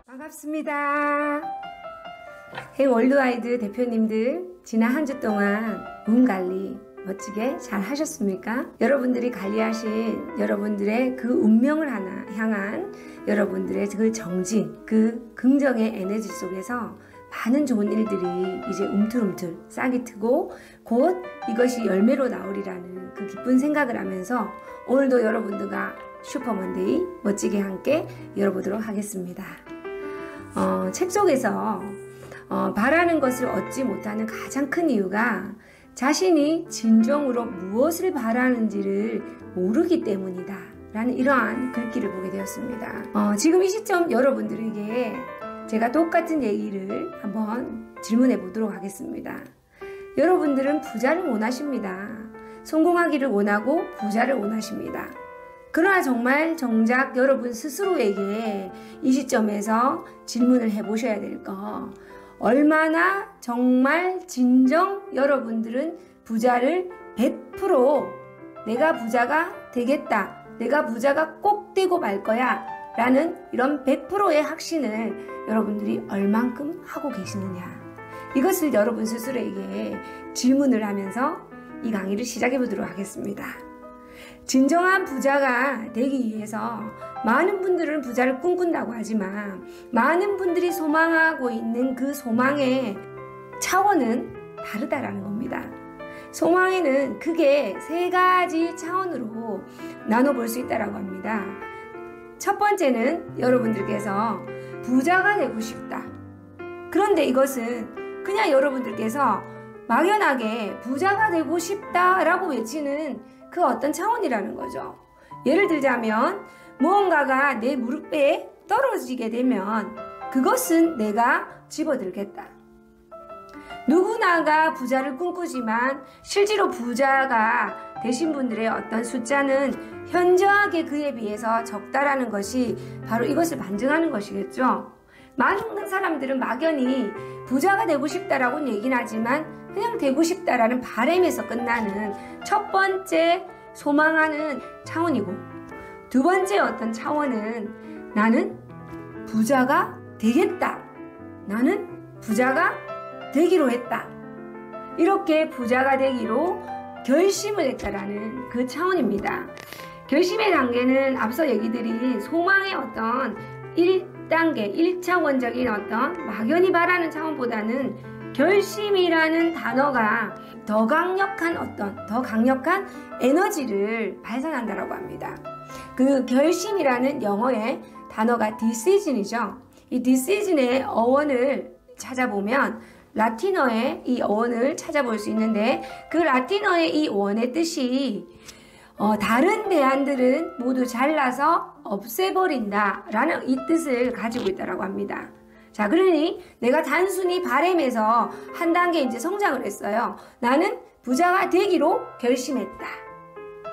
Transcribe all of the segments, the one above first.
반갑습니다. 행월드와이드 대표님들, 지난 한 주 동안 몸 관리 멋지게 잘 하셨습니까? 여러분들이 관리하신 여러분들의 그 운명을 향한 여러분들의 그 정진, 그 긍정의 에너지 속에서 많은 좋은 일들이 이제 움틀움틀 싹이 트고 곧 이것이 열매로 나오리라는 그 기쁜 생각을 하면서 오늘도 여러분들과 슈퍼먼데이 멋지게 함께 열어보도록 하겠습니다. 책 속에서 바라는 것을 얻지 못하는 가장 큰 이유가 자신이 진정으로 무엇을 바라는지를 모르기 때문이다 라는 이러한 글귀를 보게 되었습니다. 지금 이 시점 여러분들에게 제가 똑같은 얘기를 한번 질문해 보도록 하겠습니다. 여러분들은 부자를 원하십니다. 성공하기를 원하고 부자를 원하십니다. 그러나 정작 여러분 스스로에게 이 시점에서 질문을 해보셔야 될 거, 얼마나 정말 진정 여러분들은 부자를 100% 내가 부자가 되겠다, 내가 부자가 꼭 되고 말 거야 라는 이런 100%의 확신을 여러분들이 얼만큼 하고 계시느냐, 이것을 여러분 스스로에게 질문을 하면서 이 강의를 시작해 보도록 하겠습니다. 진정한 부자가 되기 위해서 많은 분들은 부자를 꿈꾼다고 하지만 많은 분들이 소망하고 있는 그 소망의 차원은 다르다라는 겁니다. 소망에는 크게 세 가지 차원으로 나눠볼 수 있다고 합니다. 첫 번째는 여러분들께서 부자가 되고 싶다. 그런데 이것은 그냥 여러분들께서 막연하게 부자가 되고 싶다라고 외치는 그 어떤 차원이라는 거죠. 예를 들자면 무언가가 내 무릎에 떨어지게 되면 그것은 내가 집어들겠다. 누구나가 부자를 꿈꾸지만 실제로 부자가 되신 분들의 어떤 숫자는 현저하게 그에 비해서 적다라는 것이 바로 이것을 반증하는 것이겠죠. 많은 사람들은 막연히 부자가 되고 싶다라고는 얘기는 하지만 그냥 되고 싶다라는 바람에서 끝나는 첫 번째 소망하는 차원이고, 두 번째 어떤 차원은 나는 부자가 되겠다, 나는 부자가 되기로 했다, 이렇게 부자가 되기로 결심을 했다라는 그 차원입니다. 결심의 단계는 앞서 얘기 드린 소망의 어떤 1단계, 1차원적인 어떤 막연히 바라는 차원보다는 결심이라는 단어가 더 강력한 에너지를 발산한다라고 합니다. 그 결심이라는 영어의 단어가 decision이죠. 이 decision의 어원을 찾아보면 라틴어의 이 어원을 찾아볼 수 있는데, 그 라틴어의 이 어원의 뜻이 다른 대안들은 모두 잘라서 없애버린다 라는 이 뜻을 가지고 있다고 합니다. 자, 그러니 내가 단순히 바람에서 한 단계 이제 성장을 했어요. 나는 부자가 되기로 결심했다.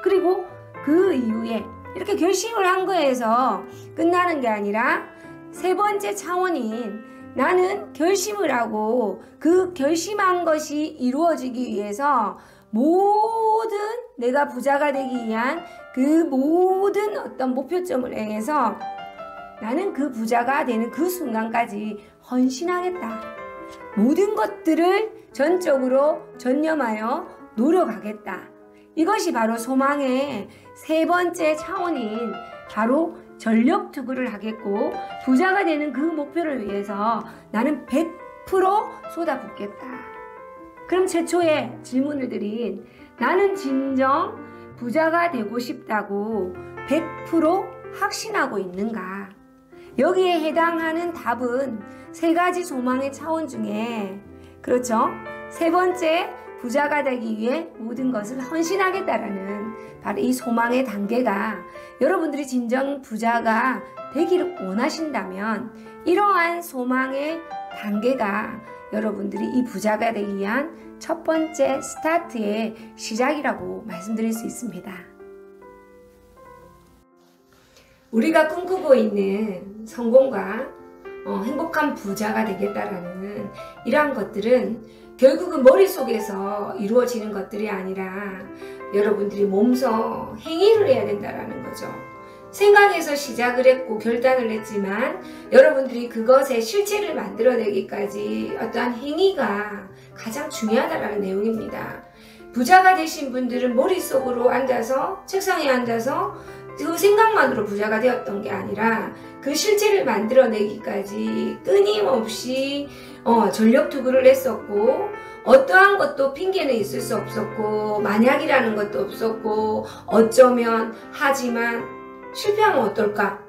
그리고 그 이후에 이렇게 결심을 한 거에서 끝나는 게 아니라 세 번째 차원인 나는 결심을 하고 그 결심한 것이 이루어지기 위해서 모든 내가 부자가 되기 위한 그 모든 어떤 목표점을 향해서 나는 그 부자가 되는 그 순간까지 헌신하겠다. 모든 것들을 전적으로 전념하여 노력하겠다. 이것이 바로 소망의 세 번째 차원인 바로 전력 투구를 하겠고, 부자가 되는 그 목표를 위해서 나는 100% 쏟아붓겠다. 그럼 최초에 질문을 드린 나는 진정 부자가 되고 싶다고 100% 확신하고 있는가? 여기에 해당하는 답은 세 가지 소망의 차원 중에, 그렇죠? 세 번째, 부자가 되기 위해 모든 것을 헌신하겠다라는 바로 이 소망의 단계가, 여러분들이 진정 부자가 되기를 원하신다면 이러한 소망의 단계가 여러분들이 이 부자가 되기 위한 첫 번째 스타트의 시작이라고 말씀드릴 수 있습니다. 우리가 꿈꾸고 있는 성공과 행복한 부자가 되겠다라는 이러한 것들은 결국은 머릿속에서 이루어지는 것들이 아니라 여러분들이 몸소 행위를 해야 된다라는 거죠. 생각에서 시작을 했고 결단을 했지만 여러분들이 그것의 실체를 만들어내기까지 어떠한 행위가 가장 중요하다라는 내용입니다. 부자가 되신 분들은 머릿속으로 앉아서 책상에 앉아서 그 생각만으로 부자가 되었던 게 아니라 그 실체를 만들어내기까지 끊임없이 전력투구를 했었고 어떠한 것도 핑계는 있을 수 없었고 만약이라는 것도 없었고 어쩌면 하지만 실패하면 어떨까?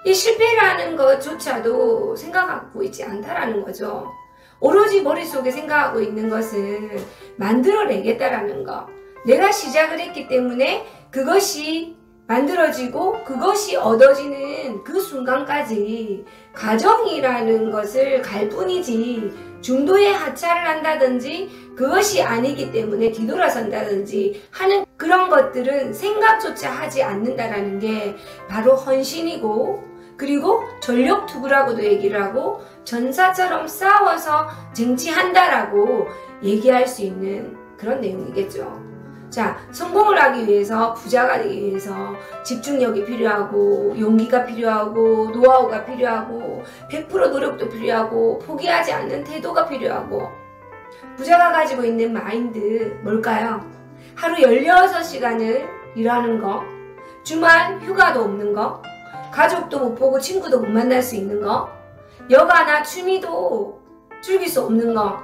이 실패라는 것조차도 생각하고 있지 않다라는 거죠. 오로지 머릿속에 생각하고 있는 것은 만들어내겠다라는 거. 내가 시작을 했기 때문에 그것이 만들어지고 그것이 얻어지는 그 순간까지 과정이라는 것을 갈 뿐이지 중도에 하차를 한다든지 그것이 아니기 때문에 뒤돌아선다든지 하는 그런 것들은 생각조차 하지 않는다라는 게 바로 헌신이고 그리고 전력투구라고도 얘기를 하고 전사처럼 싸워서 쟁취한다라고 얘기할 수 있는 그런 내용이겠죠. 자, 성공을 하기 위해서 부자가 되기 위해서 집중력이 필요하고 용기가 필요하고 노하우가 필요하고 100% 노력도 필요하고 포기하지 않는 태도가 필요하고 부자가 가지고 있는 마인드 뭘까요? 하루 16시간을 일하는 거, 주말 휴가도 없는 거, 가족도 못 보고 친구도 못 만날 수 있는 거, 여가나 취미도 즐길 수 없는 거,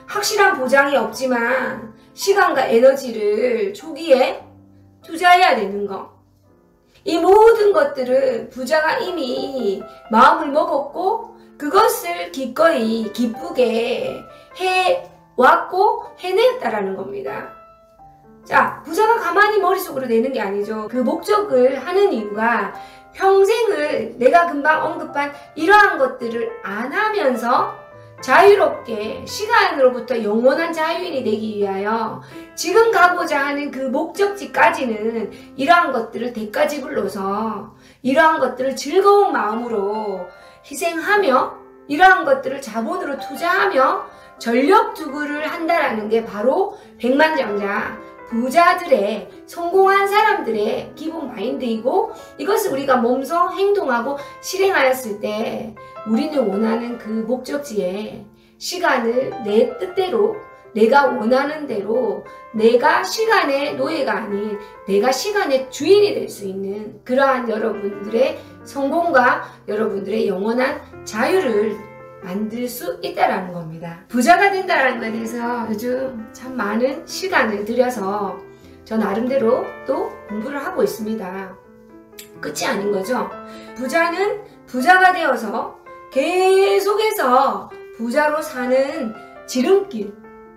확실한 보장이 없지만 시간과 에너지를 초기에 투자해야 되는 거. 이 모든 것들은 부자가 이미 마음을 먹었고 그것을 기꺼이 기쁘게 해왔고 해냈다라는 겁니다. 자, 부자가 가만히 머릿속으로 내는 게 아니죠. 그 목적을 하는 이유가 평생을 내가 금방 언급한 이러한 것들을 안 하면서 자유롭게 시간으로부터 영원한 자유인이 되기 위하여 지금 가고자 하는 그 목적지까지는 이러한 것들을 대가 지불로서 이러한 것들을 즐거운 마음으로 희생하며 이러한 것들을 자본으로 투자하며 전력투구를 한다라는 게 바로 백만장자 부자들의 성공한 사람들의 기본 마인드이고 이것을 우리가 몸소 행동하고 실행하였을 때 우리는 원하는 그 목적지에 시간을 내 뜻대로 내가 원하는 대로 내가 시간의 노예가 아닌 내가 시간의 주인이 될 수 있는 그러한 여러분들의 성공과 여러분들의 영원한 자유를 만들 수 있다라는 겁니다. 부자가 된다라는 것에 대해서 요즘 참 많은 시간을 들여서 저 나름대로 또 공부를 하고 있습니다. 끝이 아닌 거죠. 부자는 부자가 되어서 계속해서 부자로 사는 지름길,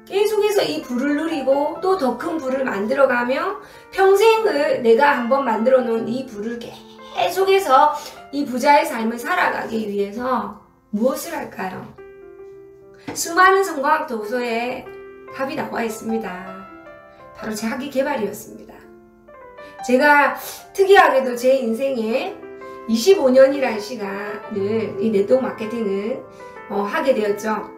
계속해서 이 부를 누리고 또 더 큰 부를 만들어가며 평생을 내가 한번 만들어 놓은 이 부를 계속해서 이 부자의 삶을 살아가기 위해서 무엇을 할까요? 수많은 성공학 도서에 답이 나와 있습니다. 바로 자기 개발이었습니다. 제가 특이하게도 제 인생에 25년이라는 시간을 이 네트워크 마케팅을 하게 되었죠.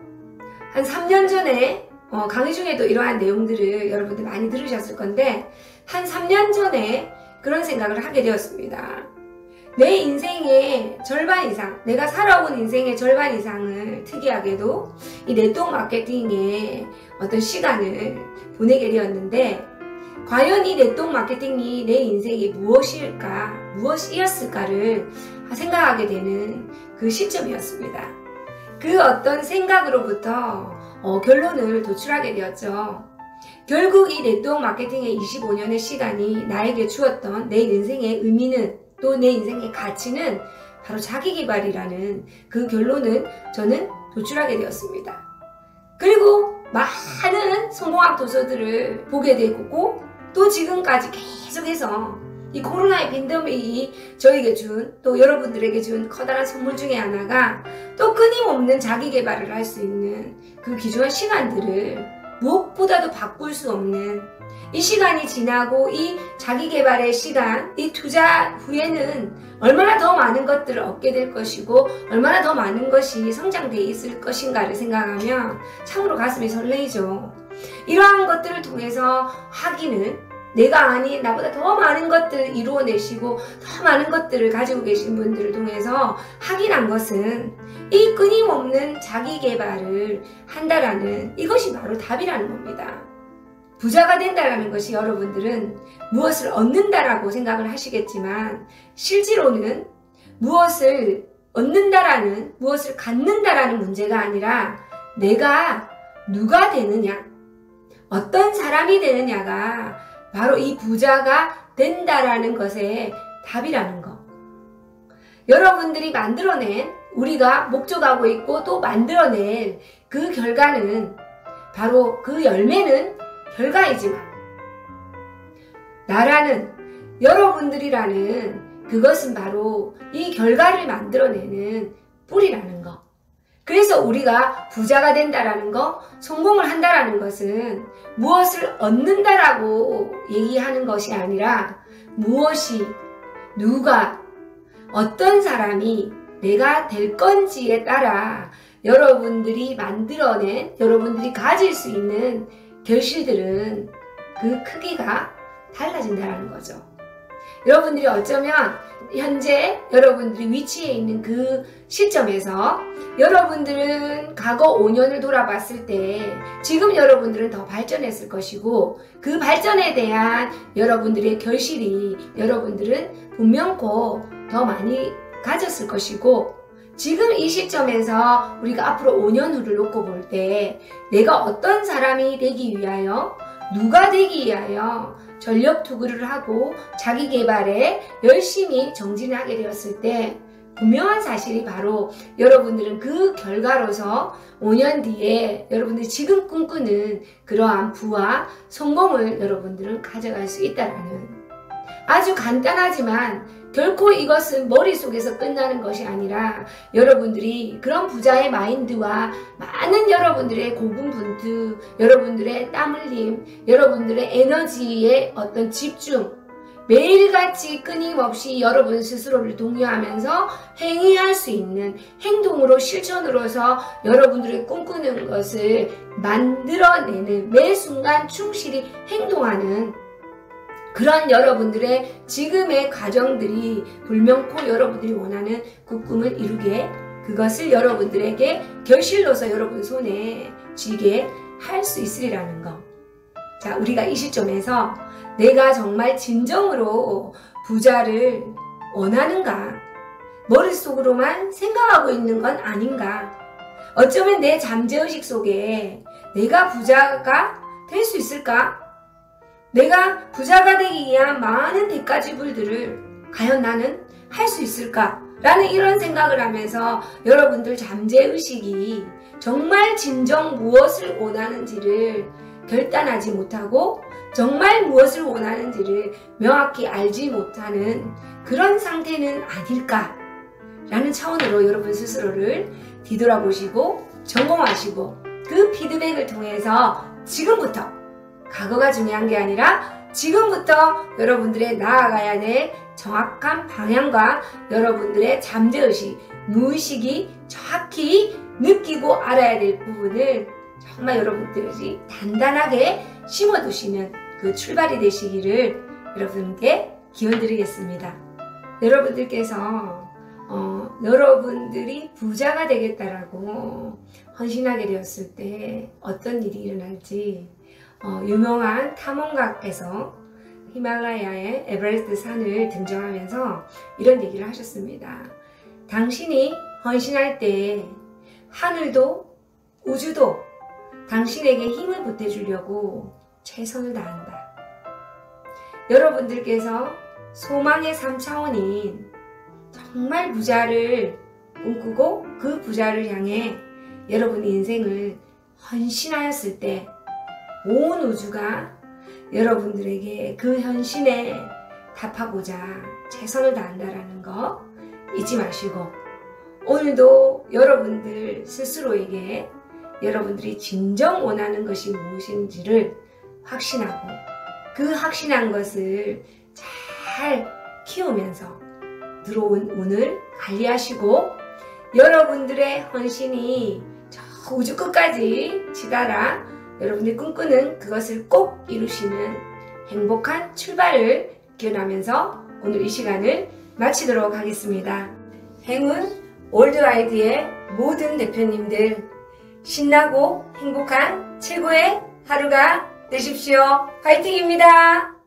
한 3년 전에 강의 중에도 이러한 내용들을 여러분들 많이 들으셨을 건데 한 3년 전에 그런 생각을 하게 되었습니다. 내 인생의 절반 이상, 내가 살아온 인생의 절반 이상을 특이하게도 이 네트워크 마케팅에 어떤 시간을 보내게 되었는데 과연 이 네트워크 마케팅이 내 인생이 무엇이었을까를 생각하게 되는 그 시점이었습니다. 그 어떤 생각으로부터 결론을 도출하게 되었죠. 결국 이 네트워크 마케팅의 25년의 시간이 나에게 주었던 내 인생의 의미는 또 내 인생의 가치는 바로 자기개발이라는 그 결론을 저는 도출하게 되었습니다. 그리고 많은 성공학 도서들을 보게 되고 또 지금까지 계속해서 이 코로나의 팬데믹이 저에게 준 또 여러분들에게 준 커다란 선물 중에 하나가 또 끊임없는 자기개발을 할 수 있는 그 귀중한 시간들을 무엇보다도 바꿀 수 없는 이 시간이 지나고 이 자기계발의 시간, 이 투자 후에는 얼마나 더 많은 것들을 얻게 될 것이고 얼마나 더 많은 것이 성장되어 있을 것인가를 생각하면 참으로 가슴이 설레이죠. 이러한 것들을 통해서 확인은 내가 아닌 나보다 더 많은 것들을 이루어내시고 더 많은 것들을 가지고 계신 분들을 통해서 확인한 것은 이 끊임없는 자기계발을 한다라는 이것이 바로 답이라는 겁니다. 부자가 된다라는 것이 여러분들은 무엇을 얻는다라고 생각을 하시겠지만 실제로는 무엇을 얻는다라는, 무엇을 갖는다라는 문제가 아니라 내가 누가 되느냐, 어떤 사람이 되느냐가 바로 이 부자가 된다라는 것의 답이라는 거. 여러분들이 만들어낸, 우리가 목적하고 있고 또 만들어낼 그 결과는 바로 그 열매는 결과이지만 나라는, 여러분들이라는 그것은 바로 이 결과를 만들어내는 뿌리라는 거. 그래서 우리가 부자가 된다라는 거, 성공을 한다라는 것은 무엇을 얻는다라고 얘기하는 것이 아니라 무엇이, 누가, 어떤 사람이 내가 될 건지에 따라 여러분들이 만들어낸, 여러분들이 가질 수 있는 결실들은 그 크기가 달라진다는 거죠. 여러분들이 어쩌면 현재 여러분들이 위치해 있는 그 시점에서 여러분들은 과거 5년을 돌아봤을 때 지금 여러분들은 더 발전했을 것이고 그 발전에 대한 여러분들의 결실이 여러분들은 분명코 더 많이 가졌을 것이고 지금 이 시점에서 우리가 앞으로 5년 후를 놓고 볼 때 내가 어떤 사람이 되기 위하여, 누가 되기 위하여 전력 투구를 하고 자기 개발에 열심히 정진하게 되었을 때 분명한 사실이 바로 여러분들은 그 결과로서 5년 뒤에 여러분들이 지금 꿈꾸는 그러한 부와 성공을 여러분들은 가져갈 수 있다는 아주 간단하지만 결코 이것은 머릿속에서 끝나는 것이 아니라 여러분들이 그런 부자의 마인드와 많은 여러분들의 고군분투, 여러분들의 땀 흘림, 여러분들의 에너지의 어떤 집중, 매일같이 끊임없이 여러분 스스로를 독려하면서 행위할 수 있는 행동으로 실천으로서 여러분들이 꿈꾸는 것을 만들어내는 매 순간 충실히 행동하는 그런 여러분들의 지금의 과정들이 불명코 여러분들이 원하는 그 꿈을 이루게, 그것을 여러분들에게 결실로서 여러분 손에 쥐게 할 수 있으리라는 거. 자, 우리가 이 시점에서 내가 정말 진정으로 부자를 원하는가? 머릿속으로만 생각하고 있는 건 아닌가? 어쩌면 내 잠재의식 속에 내가 부자가 될 수 있을까? 내가 부자가 되기 위한 많은 대가지불들을 과연 나는 할 수 있을까? 라는 이런 생각을 하면서 여러분들 잠재의식이 정말 진정 무엇을 원하는지를 결단하지 못하고 정말 무엇을 원하는지를 명확히 알지 못하는 그런 상태는 아닐까? 라는 차원으로 여러분 스스로를 뒤돌아보시고 점검하시고 그 피드백을 통해서 지금부터 과거가 중요한 게 아니라 지금부터 여러분들의 나아가야 될 정확한 방향과 여러분들의 잠재의식, 무의식이 정확히 느끼고 알아야 될 부분을 정말 여러분들이 단단하게 심어두시는 그 출발이 되시기를 여러분께 기원드리겠습니다. 여러분들께서 여러분들이 부자가 되겠다라고 헌신하게 되었을 때 어떤 일이 일어날지 유명한 탐험가께서 히말라야의 에베레스트 산을 등정하면서 이런 얘기를 하셨습니다. 당신이 헌신할 때 하늘도 우주도 당신에게 힘을 보태주려고 최선을 다한다. 여러분들께서 소망의 3차원인 정말 부자를 꿈꾸고 그 부자를 향해 여러분 인생을 헌신하였을 때 온 우주가 여러분들에게 그 헌신에 답하고자 최선을 다한다라는 거 잊지 마시고 오늘도 여러분들 스스로에게 여러분들이 진정 원하는 것이 무엇인지를 확신하고 그 확신한 것을 잘 키우면서 들어온 운을 관리하시고 여러분들의 헌신이 저 우주 끝까지 치달아 여러분들이 꿈꾸는 그것을 꼭 이루시는 행복한 출발을 기원하면서 오늘 이 시간을 마치도록 하겠습니다. 행운 월드와이드의 모든 대표님들 신나고 행복한 최고의 하루가 되십시오. 화이팅입니다.